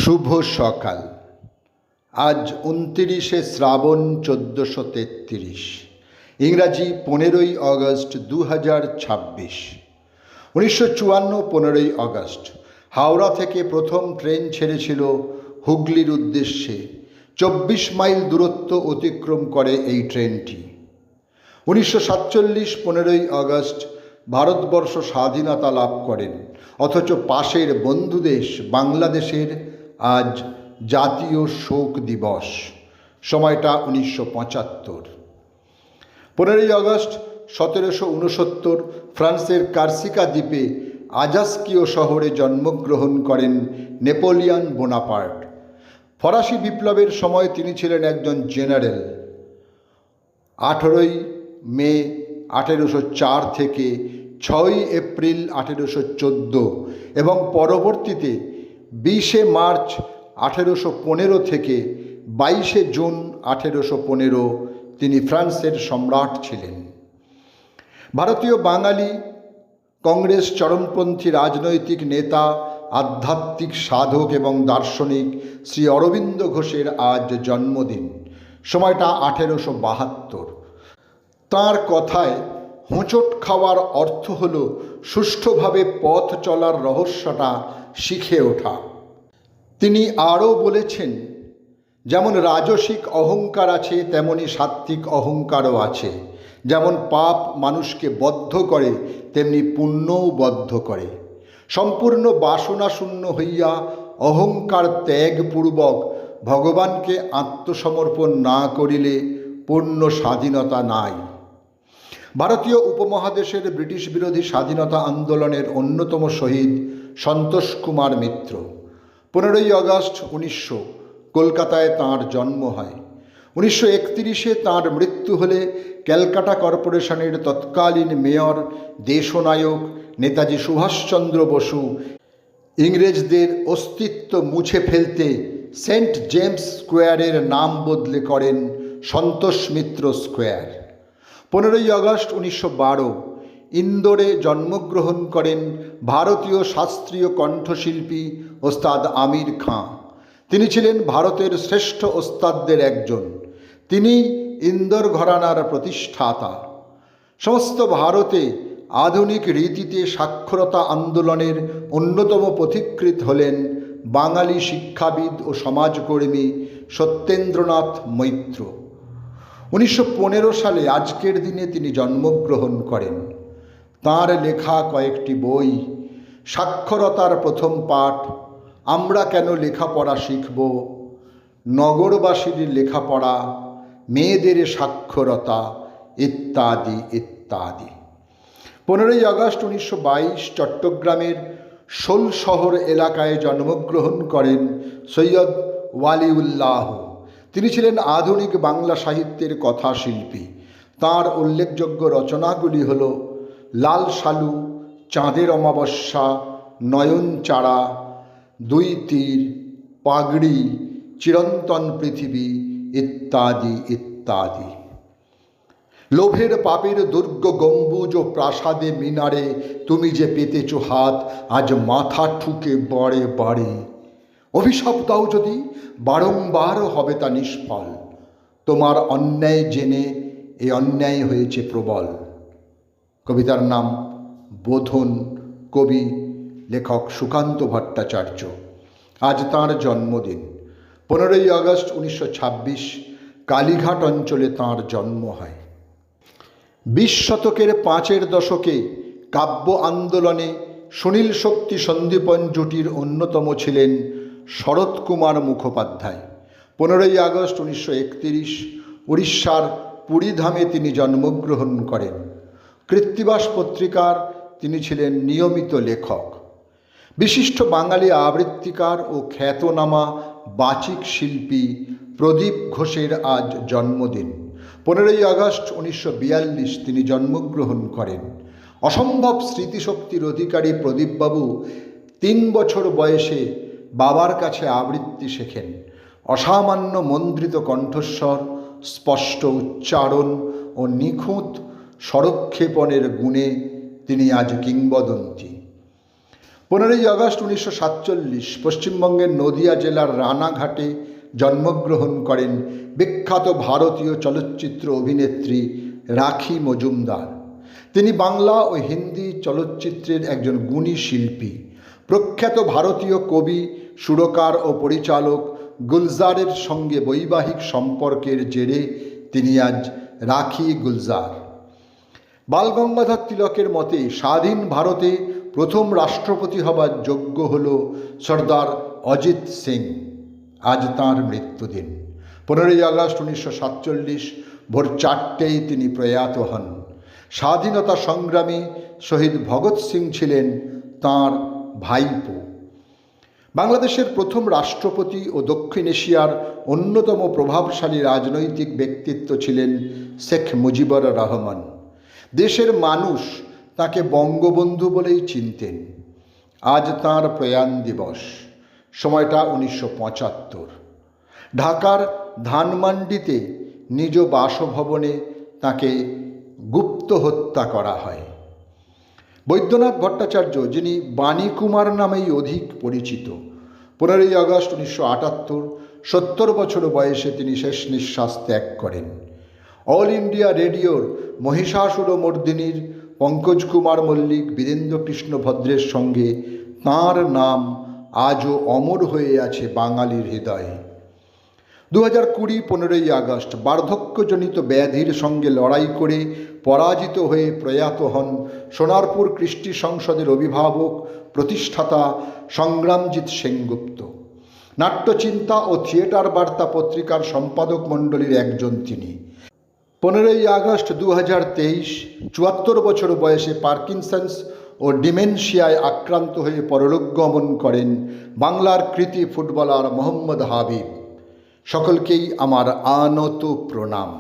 শুভ সকাল। আজ 29শে শ্রাবণ 1433, ইংরাজি 15ই অগস্ট 2026। 1954 15ই অগস্ট হাওড়া থেকে প্রথম ট্রেন ছেড়েছিল হুগলির উদ্দেশ্যে। 24 মাইল দূরত্ব অতিক্রম করে এই ট্রেনটি। 1947 15ই অগস্ট ভারতবর্ষ স্বাধীনতা লাভ করেন, অথচ পাশের বন্ধু দেশ বাংলাদেশের আজ জাতীয় শোক দিবস। সময়টা 1975। 15ই অগস্ট 1769 ফ্রান্সের কার্সিকা দ্বীপে আজাস্কীয় শহরে জন্মগ্রহণ করেন নেপোলিয়ন বোনাপার্ট। ফরাসি বিপ্লবের সময় তিনি ছিলেন একজন জেনারেল। 18ই মে 1804 থেকে 6ই এপ্রিল 1814 এবং পরবর্তীতে 20শে মার্চ 1815 থেকে 22শে জুন 1815 তিনি ফ্রান্সের সম্রাট ছিলেন। ভারতীয় বাঙালি কংগ্রেস চরমপন্থী রাজনৈতিক নেতা, আধ্যাত্মিক সাধক এবং দার্শনিক শ্রী অরবিন্দ ঘোষের আজ জন্মদিন। সময়টা 1872। তাঁর কথায় হোঁচট খাওয়ার অর্থ হল সুষ্ঠুভাবে পথ চলার রহস্যটা শিখে ওঠা। তিনি আরও বলেছেন, যেমন রাজসিক অহংকার আছে তেমনি সাত্ত্বিক অহংকারও আছে। যেমন পাপ মানুষকে বদ্ধ করে তেমনি পুণ্যও বদ্ধ করে। সম্পূর্ণ বাসনাশূন্য হইয়া অহংকার ত্যাগপূর্বক ভগবানকে আত্মসমর্পণ না করিলে পূর্ণ স্বাধীনতা নাই। ভারতীয় উপমহাদেশের ব্রিটিশ বিরোধী স্বাধীনতা আন্দোলনের অন্যতম শহীদ সন্তোষ কুমার মিত্র। 15ই অগস্ট 1900 কলকাতায় তাঁর জন্ম হয়। 1931-এ তাঁর মৃত্যু হলে ক্যালকাটা কর্পোরেশনের তৎকালীন মেয়র দেশনায়ক নেতাজি সুভাষচন্দ্র বসু ইংরেজদের অস্তিত্ব মুছে ফেলতে সেন্ট জেমস স্কোয়ারের নাম বদলে করেন সন্তোষ মিত্র স্কোয়ার। 15ই অগস্ট 1912 ইন্দোরে জন্মগ্রহণ করেন ভারতীয় শাস্ত্রীয় কণ্ঠশিল্পী ওস্তাদ আমির খাঁ। তিনি ছিলেন ভারতের শ্রেষ্ঠ ওস্তাদদের একজন। তিনি ইন্দোর ঘরানার প্রতিষ্ঠাতা। সমস্ত ভারতে আধুনিক রীতিতে সাক্ষরতা আন্দোলনের অন্যতম পথিকৃৎ হলেন বাঙালি শিক্ষাবিদ ও সমাজকর্মী সত্যেন্দ্রনাথ মৈত্র। 1915 সালে আজকের দিনে তিনি জন্মগ্রহণ করেন। তাঁর লেখা কয়েকটি বই: সাক্ষরতার প্রথম পাঠ, আমরা কেন লেখাপড়া শিখব, নগরবাসীর লেখাপড়া, মেয়েদের সাক্ষরতা ইত্যাদি ইত্যাদি। 15ই আগস্ট 1922 চট্টগ্রামের শোলশহর এলাকায় জন্মগ্রহণ করেন সৈয়দ ওয়ালিউল্লাহ। তিনি ছিলেন আধুনিক বাংলা সাহিত্যের কথাশিল্পী। তাঁর উল্লেখযোগ্য রচনাগুলি হল লাল সালু, চাঁদের অমাবস্যা, নয়নচারা, দুই তীর, পাগড়ি, চিরন্তন পৃথিবী ইত্যাদি ইত্যাদি। লোভের পাপের দুর্গ গম্বুজ ও প্রাসাদে মিনারে তুমি যে পেতেছ হাত, আজ মাথা ঠুকে বাড়ে বাড়ে। অভিশাপ দাও যদি, বারংবার হবে তা নিষ্ফল। তোমার অন্যায় জেনে এ অন্যায় হয়েছে প্রবল। কবিতার নাম বোধন। কবি লেখক সুকান্ত ভট্টাচার্য। আজ তাঁর জন্মদিন। 15ই আগস্ট 1926 কালীঘাট অঞ্চলে তাঁর জন্ম হয়। 20 শতকের 5-এর দশকে কাব্য আন্দোলনে সুনীল শক্তি সন্দীপন জুটির অন্যতম ছিলেন শরৎ কুমার মুখোপাধ্যায়। 15ই আগস্ট 1931 উড়িষ্যার পুরীধামে তিনি জন্মগ্রহণ করেন। কৃত্তিবাস পত্রিকার তিনি ছিলেন নিয়মিত লেখক। বিশিষ্ট বাঙালি আবৃত্তিকার ও খ্যাতনামা বাচিক শিল্পী প্রদীপ ঘোষের আজ জন্মদিন। 15ই আগস্ট 1942 তিনি জন্মগ্রহণ করেন। অসম্ভব স্মৃতিশক্তির অধিকারী প্রদীপবাবু 3 বছর বয়সে বাবার কাছে আবৃত্তি শেখেন। অসামান্য মন্দ্রিত কণ্ঠস্বর, স্পষ্ট উচ্চারণ ও নিখুঁত স্বরক্ষেপণের গুণে তিনি আজ কিংবদন্তি। 15ই আগস্ট 1947 পশ্চিমবঙ্গের নদিয়া জেলার রানাঘাটে জন্মগ্রহণ করেন বিখ্যাত ভারতীয় চলচ্চিত্র অভিনেত্রী রাখি মজুমদার। তিনি বাংলা ও হিন্দি চলচ্চিত্রের একজন গুণী শিল্পী। প্রখ্যাত ভারতীয় কবি, সুরকার ও পরিচালক গুলজারের সঙ্গে বৈবাহিক সম্পর্কের জেরে তিনি আজ রাখি গুলজার। বালগঙ্গাধর তিলকের মতে স্বাধীন ভারতে প্রথম রাষ্ট্রপতি হবার যোগ্য হল সর্দার অজিত সিং। আজ তাঁর মৃত্যুদিন। 15ই আগস্ট 1947 ভোর 4টেয় তিনি প্রয়াত হন। স্বাধীনতা সংগ্রামী শহীদ ভগৎ সিং ছিলেন তাঁর ভাইপো। বাংলাদেশের প্রথম রাষ্ট্রপতি ও দক্ষিণ এশিয়ার অন্যতম প্রভাবশালী রাজনৈতিক ব্যক্তিত্ব ছিলেন শেখ মুজিবুর রহমান। দেশের মানুষ তাকে বঙ্গবন্ধু বলেই চিনতেন। আজ তাঁর প্রয়াণ দিবস। সময়টা 1975। ঢাকার ধানমান্ডিতে নিজ বাসভবনে তাকে গুপ্ত হত্যা করা হয়। বৈদ্যনাথ ভট্টাচার্য, যিনি বাণীকুমার নামেই অধিক পরিচিত, 15ই আগস্ট 1978 70 বছর বয়সে তিনি শেষ নিঃশ্বাস ত্যাগ করেন। অল ইন্ডিয়া রেডিওর মহিষাসুরমর্দিনীর পঙ্কজ কুমার মল্লিক, বীরেন্দ্রকৃষ্ণ ভদ্রের সঙ্গে তাঁর নাম আজও অমর হয়ে আছে বাঙালির হৃদয়ে। 2020 15ই আগস্ট বার্ধক্যজনিত ব্যাধির সঙ্গে লড়াই করে পরাজিত হয়ে প্রয়াত হন সোনারপুর কৃষ্টি সংসদের অভিভাবক, প্রতিষ্ঠাতা সংগ্রামজিৎ সেনগুপ্ত। নাট্যচিন্তা ও থিয়েটার বার্তা পত্রিকার সম্পাদক মণ্ডলীর একজন তিনি। 15ই আগস্ট 2023 74 বছর বয়সে পার্কিনসন্স ও ডিমেনশিয়ায় আক্রান্ত হয়ে পরলোক গমন করেন বাংলার কৃতি ফুটবলার মোহাম্মদ হাবিব। সকলকেই আমার আনত প্রণাম।